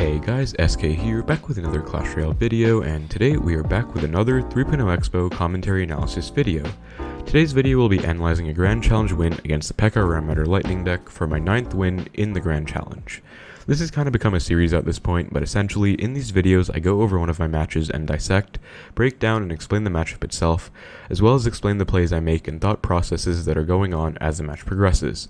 Hey guys, SK here, back with another Clash Royale video, and today we are back with another 3.0 Xbow commentary analysis video. Today's video will be analyzing a Grand Challenge win against the P.E.K.K.A Ram Rider Lightning deck for my 9th win in the Grand Challenge. This has kind of become a series at this point, but essentially in these videos I go over one of my matches and dissect, break down and explain the matchup itself, as well as explain the plays I make and thought processes that are going on as the match progresses.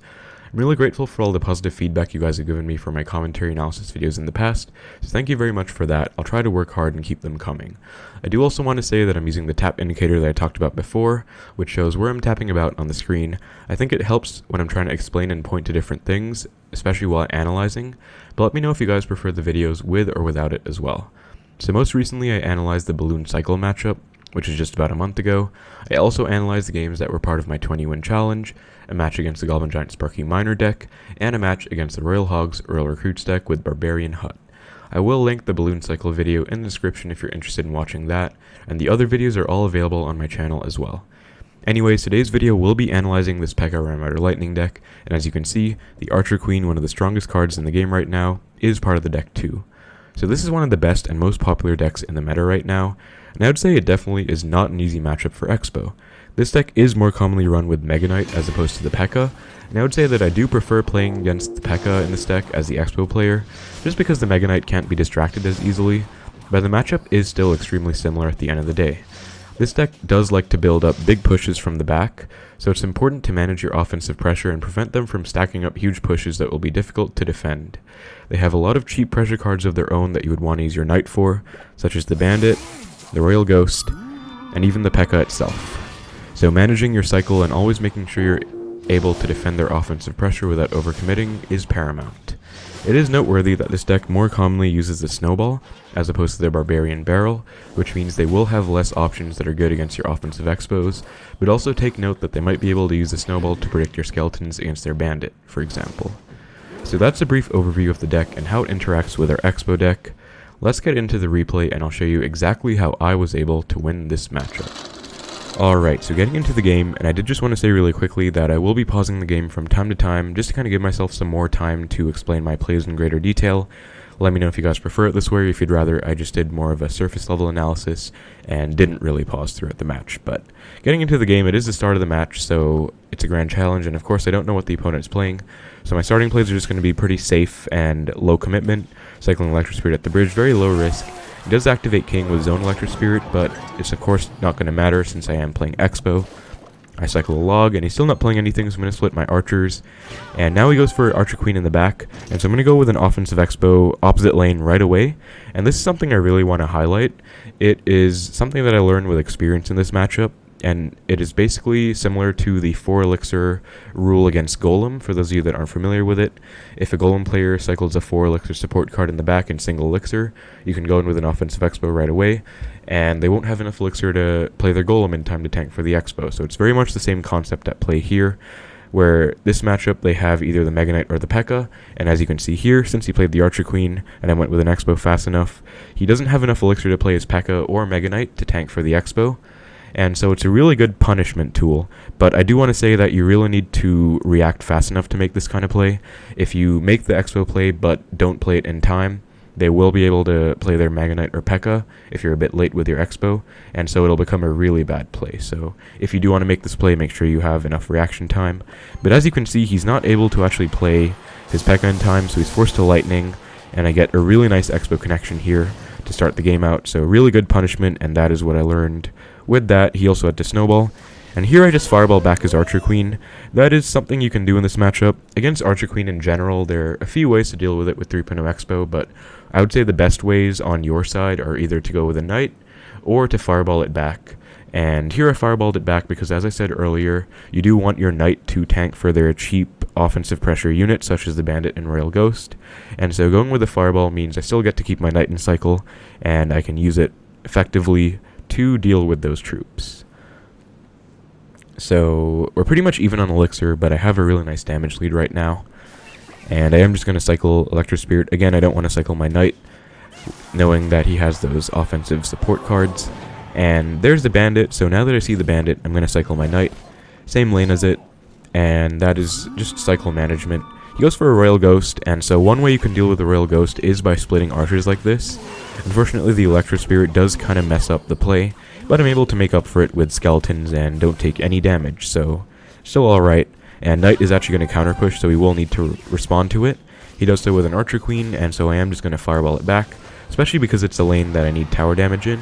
I'm really grateful for all the positive feedback you guys have given me for my commentary analysis videos in the past, so thank you very much for that. I'll try to work hard and keep them coming. I do also want to say that I'm using the tap indicator that I talked about before, which shows where I'm tapping about on the screen. I think it helps when I'm trying to explain and point to different things, especially while analyzing, but let me know if you guys prefer the videos with or without it as well. So most recently I analyzed the Balloon Cycle matchup, which is just about a month ago. I also analyzed the games that were part of my 20-win challenge, a match against the Goblin Giant Sparky Miner deck, and a match against the Royal Hogs Royal Recruits deck with Barbarian Hut. I will link the Balloon Cycle video in the description if you're interested in watching that, and the other videos are all available on my channel as well. Anyways, today's video will be analyzing this P.E.K.K.A Ram Rider Lightning deck, and as you can see, the Archer Queen, one of the strongest cards in the game right now, is part of the deck too. So this is one of the best and most popular decks in the meta right now, and I would say it definitely is not an easy matchup for Xbow. This deck is more commonly run with Mega Knight as opposed to the P.E.K.K.A, and I would say that I do prefer playing against the P.E.K.K.A in this deck as the Xbow player, just because the Mega Knight can't be distracted as easily, but the matchup is still extremely similar at the end of the day. This deck does like to build up big pushes from the back, so it's important to manage your offensive pressure and prevent them from stacking up huge pushes that will be difficult to defend. They have a lot of cheap pressure cards of their own that you would want to use your Knight for, such as the Bandit, the Royal Ghost, and even the P.E.K.K.A itself. So managing your cycle and always making sure you're able to defend their offensive pressure without overcommitting is paramount. It is noteworthy that this deck more commonly uses the Snowball as opposed to the Barbarian Barrel, which means they will have less options that are good against your offensive Xbows, but also take note that they might be able to use the Snowball to predict your Skeletons against their Bandit, for example. So that's a brief overview of the deck and how it interacts with our Xbow deck. Let's get into the replay and I'll show you exactly how I was able to win this matchup. Alright, so getting into the game, and I did just want to say really quickly that I will be pausing the game from time to time just to kind of give myself some more time to explain my plays in greater detail. Let me know if you guys prefer it this way, or if you'd rather I just did more of a surface level analysis and didn't really pause throughout the match. But getting into the game, it is the start of the match, so it's a grand challenge, and of course I don't know what the opponent's playing, so my starting plays are just going to be pretty safe and low commitment, cycling Electric Spirit at the bridge, very low risk. He does activate King with his own Electric Spirit, but it's of course not going to matter since I am playing Xbow. I cycle a Log, and he's still not playing anything, so I'm going to split my Archers. And now he goes for Archer Queen in the back, and so I'm going to go with an offensive Xbow opposite lane right away. And this is something I really want to highlight. It is something that I learned with experience in this matchup, and it is basically similar to the 4 Elixir rule against Golem, for those of you that aren't familiar with it. If a Golem player cycles a 4 Elixir support card in the back and single Elixir, you can go in with an offensive Xbow right away, and they won't have enough Elixir to play their Golem in time to tank for the Xbow. So it's very much the same concept at play here, where this matchup they have either the Mega Knight or the P.E.K.K.A, and as you can see here, since he played the Archer Queen and I went with an Xbow fast enough, he doesn't have enough Elixir to play his P.E.K.K.A or Mega Knight to tank for the Xbow. And so it's a really good punishment tool, but I do want to say that you really need to react fast enough to make this kind of play. If you make the Xbow play but don't play it in time, they will be able to play their Mega Knight or P.E.K.K.A if you're a bit late with your Xbow, and so it'll become a really bad play. So if you do want to make this play, make sure you have enough reaction time. But as you can see, he's not able to actually play his P.E.K.K.A in time, so he's forced to Lightning, and I get a really nice Xbow connection here to start the game out. So really good punishment, and that is what I learned. With that, he also had to Snowball, and here I just Fireball back his Archer Queen. That is something you can do in this matchup. Against Archer Queen in general, there are a few ways to deal with it with 3.0 Xbow, but I would say the best ways on your side are either to go with a Knight or to Fireball it back. And here I Fireballed it back because, as I said earlier, you do want your Knight to tank for their cheap offensive pressure units, such as the Bandit and Royal Ghost. And so going with the Fireball means I still get to keep my Knight in cycle, and I can use it effectively to deal with those troops. So we're pretty much even on Elixir, but I have a really nice damage lead right now. And I am just going to cycle Electric Spirit. Again, I don't want to cycle my Knight, knowing that he has those offensive support cards. And there's the Bandit, so now that I see the Bandit, I'm going to cycle my Knight. Same lane as it, and that is just cycle management. He goes for a Royal Ghost, and so one way you can deal with the Royal Ghost is by splitting archers like this. Unfortunately, the Electro Spirit does kind of mess up the play, but I'm able to make up for it with skeletons and don't take any damage, so still alright. And Knight is actually going to counter push, so he will need to respond to it. He does so with an Archer Queen, and so I am just going to fireball it back, especially because it's a lane that I need tower damage in.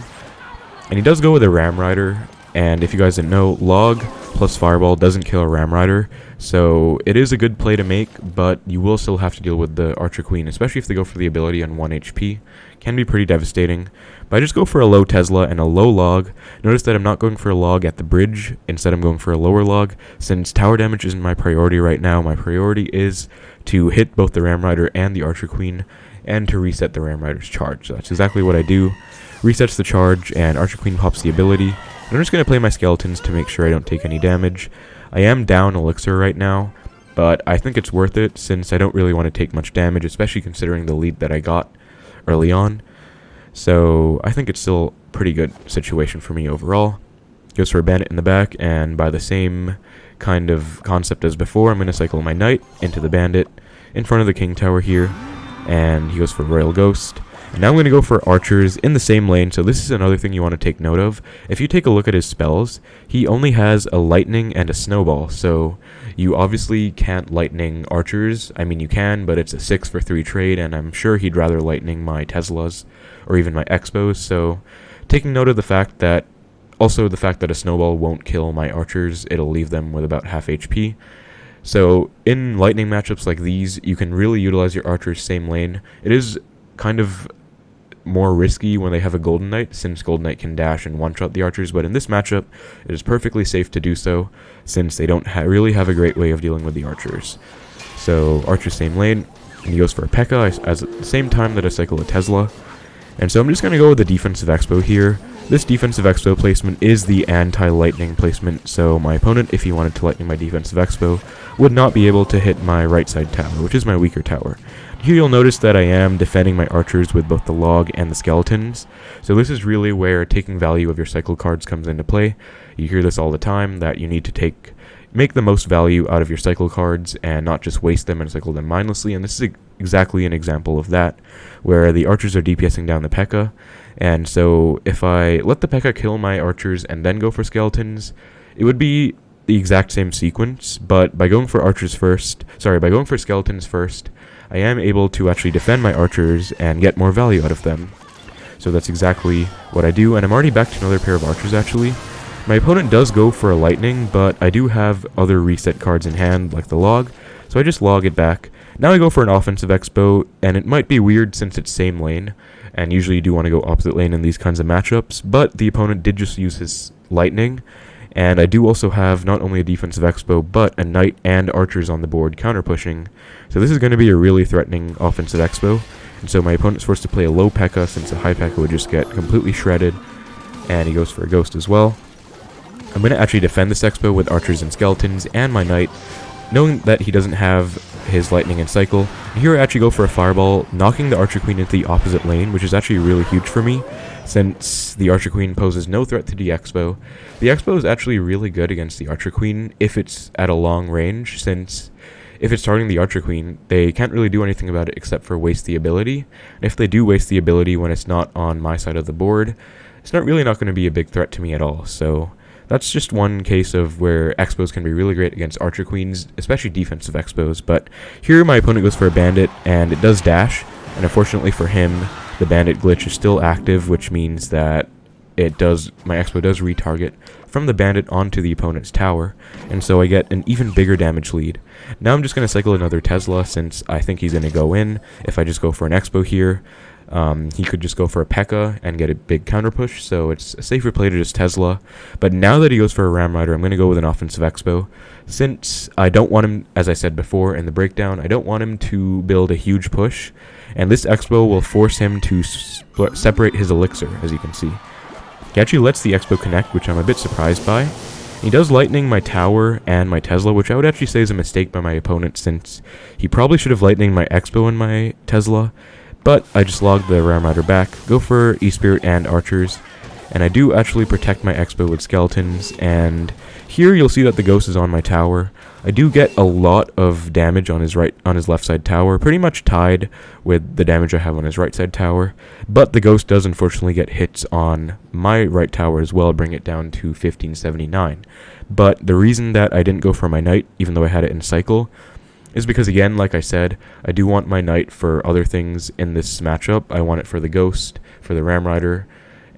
And he does go with a Ram Rider, and if you guys didn't know, Log plus Fireball doesn't kill a Ram Rider, so it is a good play to make, but you will still have to deal with the Archer Queen, especially if they go for the ability on 1 HP. Can be pretty devastating, but I just go for a low Tesla and a low Log. Notice that I'm not going for a Log at the bridge, instead I'm going for a lower Log. Since tower damage isn't my priority right now, my priority is to hit both the Ram Rider and the Archer Queen, and to reset the Ram Rider's charge. So that's exactly what I do. Resets the charge, and Archer Queen pops the ability. And I'm just going to play my skeletons to make sure I don't take any damage. I am down Elixir right now, but I think it's worth it since I don't really want to take much damage, especially considering the lead that I got early on. So I think it's still a pretty good situation for me overall. Goes for a Bandit in the back, and by the same kind of concept as before, I'm going to cycle my Knight into the Bandit in front of the King Tower here, and he goes for Royal Ghost. And now I'm going to go for archers in the same lane, so this is another thing you want to take note of. If you take a look at his spells, he only has a lightning and a snowball, so you obviously can't lightning archers. I mean, you can, but it's a 6 for 3 trade, and I'm sure he'd rather lightning my Teslas or even my Xbows, so taking note of the fact that, also the fact that a snowball won't kill my archers, it'll leave them with about half HP. So in lightning matchups like these, you can really utilize your archers same lane. It is kind of more risky when they have a Golden Knight, since Golden Knight can dash and one-shot the archers, but in this matchup, it is perfectly safe to do so, since they don't really have a great way of dealing with the archers. So, archer same lane, and he goes for a P.E.K.K.A at the same time that I cycle a Tesla. And so I'm just going to go with the defensive Xbow here. This defensive Xbow placement is the anti-lightning placement, so my opponent, if he wanted to lightning my defensive Xbow, would not be able to hit my right side tower, which is my weaker tower. Here you'll notice that I am defending my archers with both the Log and the skeletons, so this is really where taking value of your cycle cards comes into play. You hear this all the time, that you need to make the most value out of your cycle cards and not just waste them and cycle them mindlessly, and this is exactly an example of that, where the archers are DPSing down the P.E.K.K.A, and so if I let the P.E.K.K.A kill my archers and then go for skeletons, it would be the exact same sequence, but by going for skeletons first, I am able to actually defend my archers and get more value out of them. So that's exactly what I do, and I'm already back to another pair of archers actually. My opponent does go for a lightning, but I do have other reset cards in hand, like the Log, so I just Log it back. Now I go for an offensive Xbow, and it might be weird since it's same lane, and usually you do want to go opposite lane in these kinds of matchups, but the opponent did just use his lightning, and I do also have not only a defensive Xbow, but a Knight and archers on the board counter-pushing. So this is going to be a really threatening offensive Xbow, and so my opponent's forced to play a low P.E.K.K.A, since a high P.E.K.K.A would just get completely shredded, and he goes for a Ghost as well. I'm going to actually defend this Xbow with archers and skeletons and my Knight, knowing that he doesn't have his lightning and cycle. And here I actually go for a fireball, knocking the Archer Queen into the opposite lane, which is actually really huge for me, since the Archer Queen poses no threat to the Xbow. The Xbow is actually really good against the Archer Queen if it's at a long range, since if it's targeting the Archer Queen, they can't really do anything about it except for waste the ability. And if they do waste the ability when it's not on my side of the board, it's not going to be a big threat to me at all. So that's just one case of where Xbows can be really great against Archer Queens, especially defensive Xbows. But here my opponent goes for a Bandit, and it does dash, and unfortunately for him, the Bandit glitch is still active, which means that my Xbow does retarget from the Bandit onto the opponent's tower, and so I get an even bigger damage lead. Now I'm just going to cycle another Tesla, since I think he's going to go in. If I just go for an Xbow here, he could just go for a P.E.K.K.A and get a big counter push, so it's a safer play to just Tesla. But now that he goes for a Ram Rider, I'm going to go with an offensive Xbow, since I don't want him, as I said before in the breakdown, I don't want him to build a huge push, and this Xbow will force him to separate his Elixir, as you can see. He actually lets the Xbow connect, which I'm a bit surprised by. He does lightning my tower and my Tesla, which I would actually say is a mistake by my opponent, since he probably should have lightninged my Xbow and my Tesla, but I just logged the Ram Rider back, go for E-Spirit and archers, and I do actually protect my Xbow with skeletons, and here you'll see that the ghost is on my tower. I do get a lot of damage on his left side tower, pretty much tied with the damage I have on his right side tower, but the ghost does unfortunately get hits on my right tower as well, bring it down to 1579. But the reason that I didn't go for my knight, even though I had it in cycle, is because, again, like I said, I do want my knight for other things in this matchup. I want it for the ghost, for the Ram Rider,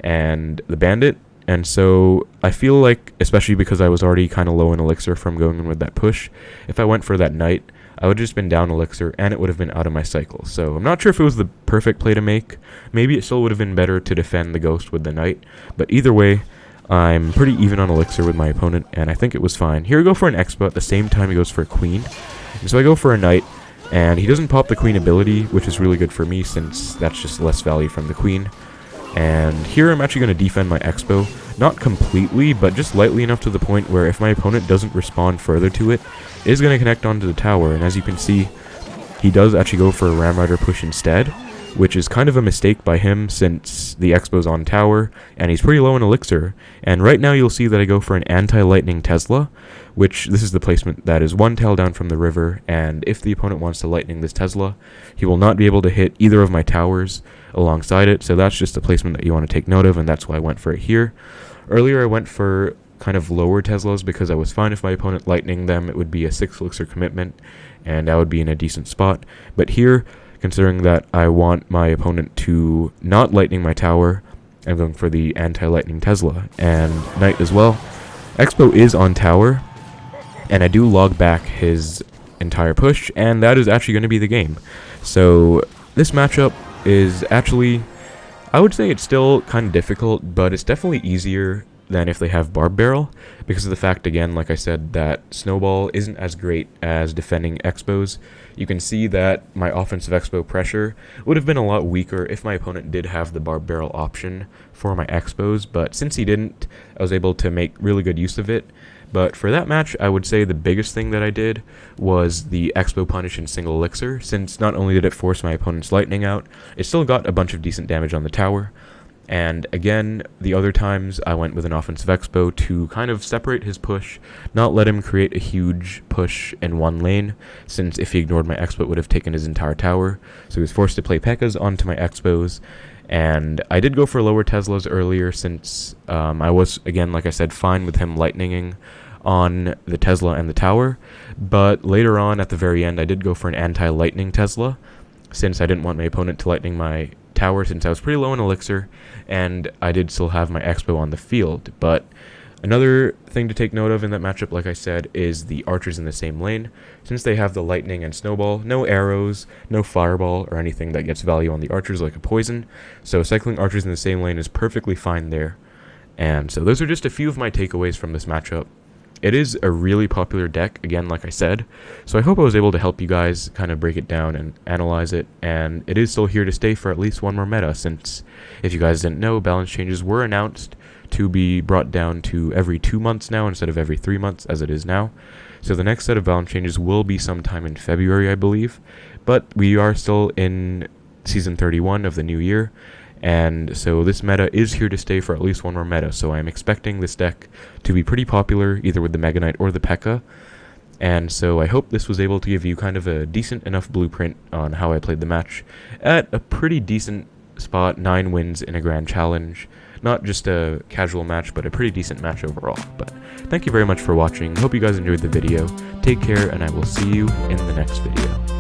and the bandit. And so I feel like, especially because I was already kind of low in elixir from going in with that push, if I went for that knight, I would have just been down elixir and it would have been out of my cycle. So I'm not sure if it was the perfect play to make. Maybe it still would have been better to defend the ghost with the knight. But either way, I'm pretty even on elixir with my opponent, and I think it was fine. Here we go for an Xbow. At the same time, he goes for a queen. And so I go for a knight, and he doesn't pop the queen ability, which is really good for me since that's just less value from the queen. And here I'm actually going to defend my Xbow, not completely, but just lightly enough to the point where if my opponent doesn't respond further to it, it is going to connect onto the tower. And as you can see, he does actually go for a Ram Rider push instead, which is kind of a mistake by him since the Xbow's on tower, and he's pretty low in elixir. And right now you'll see that I go for an anti-lightning Tesla, which this is the placement that is one tile down from the river, and if the opponent wants to lightning this Tesla, he will not be able to hit either of my towers alongside it, so that's just a placement that you want to take note of, and that's why I went for it here. Earlier I went for kind of lower Teslas because I was fine if my opponent lightning them. It would be a 6 elixir commitment, and I would be in a decent spot. But here, considering that I want my opponent to not lightning my tower, I'm going for the anti-lightning Tesla and knight as well. Xbow is on tower, and I do log back his entire push, and that is actually going to be the game. So this matchup is actually, I would say it's still kind of difficult, but it's definitely easier than if they have Barb Barrel, because of the fact, again, like I said, that Snowball isn't as great as defending Xbows. You can see that my offensive Xbow pressure would have been a lot weaker if my opponent did have the Barb Barrel option for my Xbows, but since he didn't, I was able to make really good use of it. But for that match, I would say the biggest thing that I did was the Xbow punish in single elixir, since not only did it force my opponent's lightning out, it still got a bunch of decent damage on the tower. And again, the other times I went with an offensive Xbow to kind of separate his push, not let him create a huge push in one lane, since if he ignored my Xbow it would have taken his entire tower. So he was forced to play P.E.K.K.A onto my Xbows. And I did go for lower Teslas earlier since I was, again, like I said, fine with him lightninging on the Tesla and the tower. But later on, at the very end, I did go for an anti-lightning Tesla, since I didn't want my opponent to lightning my tower, since I was pretty low in elixir, and I did still have my Xbow on the field. But another thing to take note of in that matchup, like I said, is the archers in the same lane. Since they have the lightning and snowball, no arrows, no fireball, or anything that gets value on the archers like a poison, so cycling archers in the same lane is perfectly fine there. And so those are just a few of my takeaways from this matchup. It is a really popular deck, again, like I said, so I hope I was able to help you guys kind of break it down and analyze it, and it is still here to stay for at least one more meta, since, if you guys didn't know, balance changes were announced to be brought down to every 2 months now instead of every 3 months as it is now. So the next set of balance changes will be sometime in February, I believe, but we are still in Season 31 of the new year, and so this meta is here to stay for at least one more meta, so I'm expecting this deck to be pretty popular, either with the Mega Knight or the P.E.K.K.A. And so I hope this was able to give you kind of a decent enough blueprint on how I played the match at a pretty decent spot, 9 wins in a grand challenge. Not just a casual match, but a pretty decent match overall. But thank you very much for watching. Hope you guys enjoyed the video. Take care, and I will see you in the next video.